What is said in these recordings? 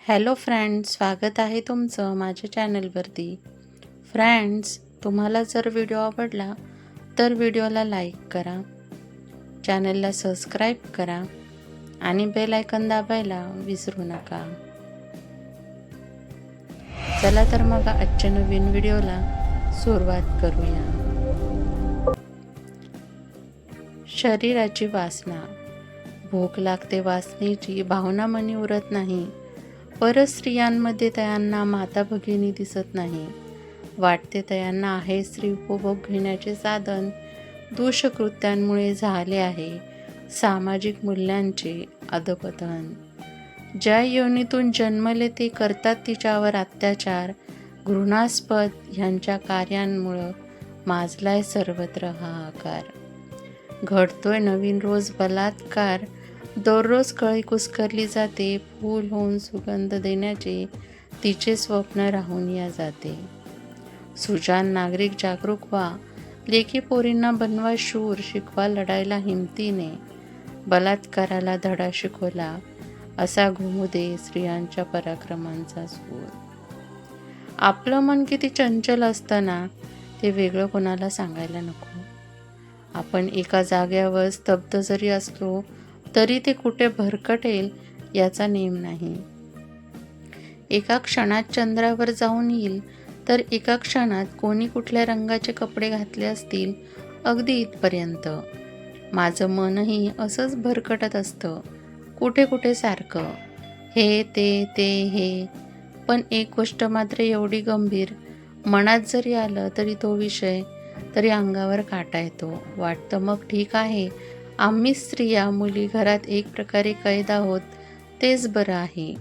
Hello friends, स्वागत आहे तुमचं माझ्या चॅनलवरती. फ्रेंड्स, तुम्हाला जर व्हिडिओ आवडला तर व्हिडिओला लाईक करा, चॅनलला सबस्क्राईब करा आणि बेल आयकॉन दाबायला विसरू नका. चला तर मग आजच्या नवीन व्हिडिओला सुरुवात करूया. शरीराची वासना. भूक लागते, वासनेची भावना मनी उरत नाही. परत स्त्रियांमध्ये त्यांना माता भगिनी दिसत नाही. वाटते त्यांना आहे स्त्री उपभोग घेण्याचे साधन. दुष्कृत्यांमुळे झाले आहे सामाजिक मूल्यांचे अधपतन. ज्या योनीतून जन्मले ते करतात तिच्यावर अत्याचार. घृणास्पद ह्यांच्या कार्यांमुळं माजलाय सर्वत्र हाहाकार. घडतोय नवीन रोज बलात्कार. दररोज कळी कुस्करली जाते. फूल होऊन सुगंध देण्याचे तिचे स्वप्न राहून या जाते. सुजाण नागरिक जागरूक व्हा. लेकी पोरींना बनवा शूर. शिकवा लढायला हिमतीने. बलात्काराला धडा शिकवला असा घुमू दे स्त्रियांच्या पराक्रमांचा सूर. आपलं मन किती चंचल असतं ना, ते वेगळं कोणाला सांगायला नको. आपण एका जाग्यावर स्तब्ध जरी असलो तरी ते कुठे भरकटेल याचा नेम नाही. एका क्षणात चंद्रावर जाऊन येईल तर एका क्षणात कोणी कुठल्या रंगाचे कपडे घातले असतील, अगदी इथपर्यंत. माझं मनही असंच भरकटत असतं, कुठे कुठे सारखं. हे ते हे. पण एक गोष्ट मात्र एवढी गंभीर, मनात जरी आलं तरी तो विषय तरी अंगावर काटा येतो. वाटतं मग ठीक आहे, आम्ही स्त्रिया मुली घरात एक प्रकारे कैद आहोत, तेच बरं आहे.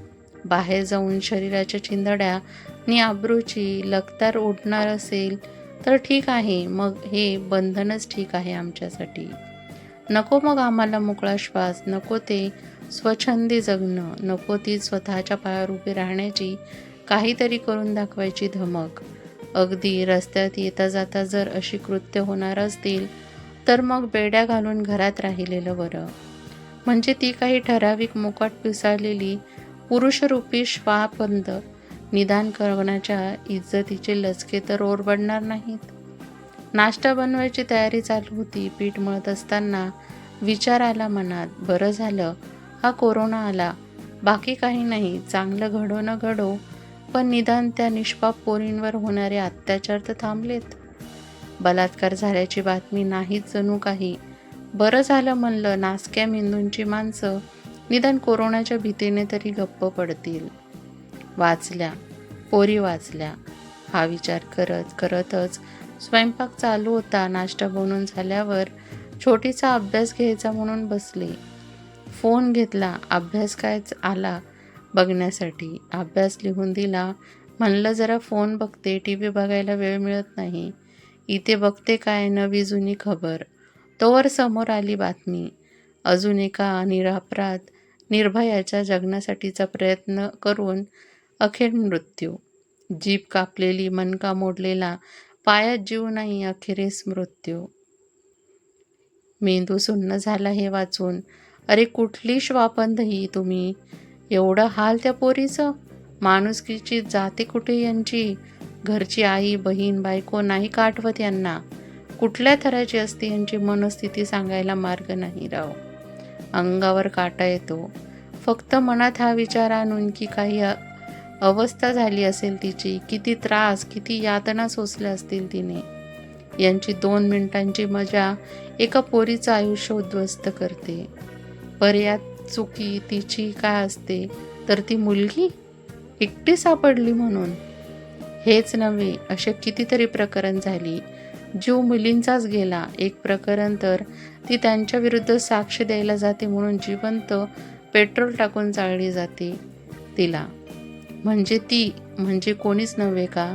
बाहेर जाऊन शरीराच्या चिंधड्या आणि आबरूची लखतार ओढणार असेल तर ठीक आहे, मग हे बंधनच ठीक आहे आमच्यासाठी. नको मग आम्हाला मोकळा श्वास, नको ते स्वच्छंदी जगणं, नको ती स्वतःच्या पायावर उभी राहण्याची काहीतरी करून दाखवायची धमक. अगदी रस्त्यात येता जाता जर अशी कृत्य होणार असतील तर मग बेड्या घालून घरात राहिलेलं बरं. म्हणजे ती काही ठराविक मुकाट पिसाळलेली पुरुषरूपी श्वापंद निदान करण्याच्या इज्जतीचे लचके तर ओरबडणार नाहीत. नाश्ता बनवायची तयारी चालू होती. पीठ मळत असताना विचार आला मनात, बरं झालं हा कोरोना आला. बाकी काही नाही, चांगलं घडो न घडो, पण निदान त्या निष्पाप पोरींवर होणारे अत्याचार तर थांबलेत. बलात्कार झाल्याची बातमी नाहीच जणू काही. बरं झालं म्हणलं, नासक्या मेंदूंची माणसं निदान कोरोनाच्या भीतीने तरी गप्प पडतील. वाचल्या, पोरी वाचल्या, हा विचार करतच स्वयंपाक चालू होता. नाश्ता बनवून झाल्यावर छोटीचा अभ्यास घ्यायचा म्हणून बसले. फोन घेतला. अभ्यास काय आला बघण्यासाठी. अभ्यास लिहून दिला. म्हणलं जरा फोन बघते, TV बघायला वेळ मिळत नाही. इथे बघते काय नवी जुनी खबर. तोवर समोर आली बातमी. अजून एका निरपराध निर्भयाच्या जगण्यासाठीचा प्रयत्न करून अखेर मृत्यू. जीभ कापलेली, मणका मोडलेला, पायात जीव नाही, अखेरीस मृत्यू. मेंदू सुन्न झाला हे वाचून. अरे कुठली श्वापंध ही तुम्ही? एवढं हाल त्या पोरीचं? माणुसकीची जाते कुठे यांची? घरची आई, बहीण, बायको नाही का आठवत यांना? कुठल्या थराची असते यांची मनस्थिती सांगायला मार्ग नाही राव. अंगावर काटा येतो. फक्त मनात हा विचार आणून की काही अवस्था झाली असेल तिची, किती त्रास, किती यातना सोसल्या असतील तिने. यांची 2 मिनिटांची मजा एका पोरीचं आयुष्य उद्ध्वस्त करते. पर्यात चुकी तिची काय असते तर ती मुलगी एकटी सापडली म्हणून. हेच नव्हे, असे कितीतरी प्रकरण झाली. जीव मुलींचाच गेला. एक प्रकरण तर ती त्यांच्या विरुद्ध साक्ष द्यायला जाते म्हणून जिवंत पेट्रोल टाकून जाळली जाते तिला. म्हणजे कोणीच नव्हे का?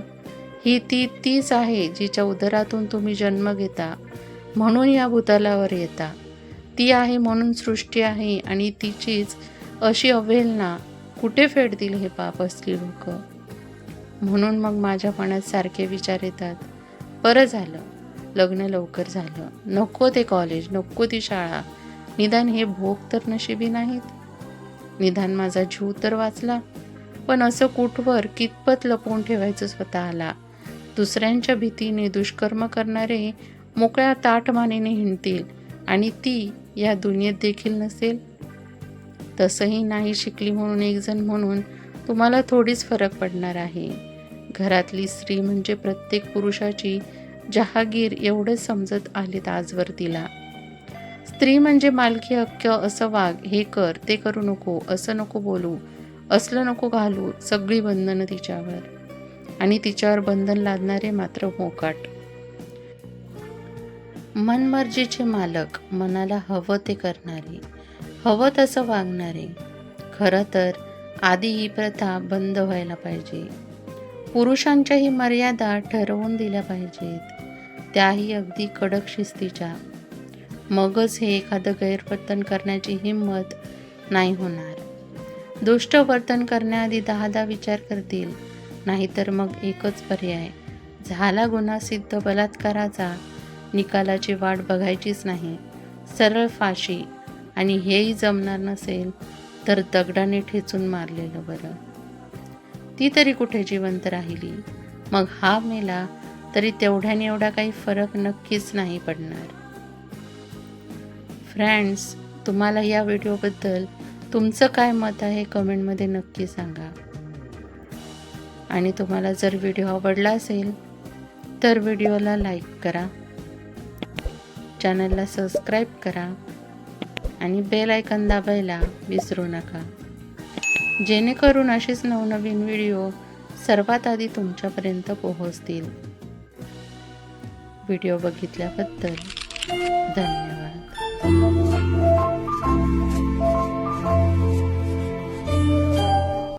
ही तीच आहे जिच्या उदरातून तुम्ही जन्म घेता, म्हणून या भूतलावर येता. ती आहे म्हणून सृष्टी आहे आणि तिचीच अशी अवहेलना कुठे फेडतील हे पाप असली लोक. म्हणून मग माझ्या मनात सारखे विचार येतात, बरं झालं लग्न लवकर झालं, नको ते कॉलेज, नको ती शाळा, निदान हे भोग तर नशिबी नाहीत. निदान माझा जीव तर वाचला. पण असं कुठवर कितपत लपवून ठेवायचं स्वतःला? दुसऱ्यांच्या भीतीने दुष्कर्म करणारे मोकळ्या ताठमानेने हिंडतील आणि ती या दुनियेत देखील नसेल. तसंही नाही शिकली म्हणून एक जण म्हणून तुम्हाला थोडीच फरक पडणार आहे. घरातली स्त्री म्हणजे प्रत्येक पुरुषाची जहागीर एवढंच समजत आलेत आजवर तिला. स्त्री म्हणजे मालकी हक्क, असं वाग, हे कर, ते करू नको, असं नको बोलू, असलं नको घालू, सगळी बंधनं तिच्यावर. आणि तिच्यावर बंधन लादणारे मात्र मोकाट. मनमर्जीचे मालक, मनाला हवं ते करणारे, हवं तसं वागणारे. खरं तर आधी ही प्रथा बंद व्हायला पाहिजे. पुरुषांच्याही मर्यादा ठरवून दिल्या पाहिजेत, त्याही अगदी कडक शिस्तीच्या. मगच हे एखादं गैरवर्तन करण्याची हिंमत नाही होणार. दुष्ट वर्तन करण्याआधी 10दा विचार करतील. नाहीतर मग एकच पर्याय, झाला गुन्हा सिद्ध बलात्काराचा, निकालाची वाट बघायचीच नाही, सरळ फाशी. आणि हेही जमणार नसेल तर दगडाने ठेचून मारलेलं बरं. ती तरी कुठे जिवंत राहिली. मग हा मेला तरी तेवढ्याने एवढा काही फरक नक्कीच नाही पडणार. फ्रेंड्स, तुम्हाला या व्हिडिओबद्दल तुमचं काय मत आहे कमेंटमध्ये नक्की सांगा. आणि तुम्हाला जर व्हिडिओ आवडला असेल तर व्हिडिओला लाईक करा, चॅनलला सबस्क्राईब करा आणि बेल आयकॉन दाबायला विसरू नका, जेणेकरून असेच नवनवीन व्हिडिओ सर्वात आधी तुमच्यापर्यंत पोहोचतील. व्हिडिओ बघितल्याबद्दल धन्यवाद.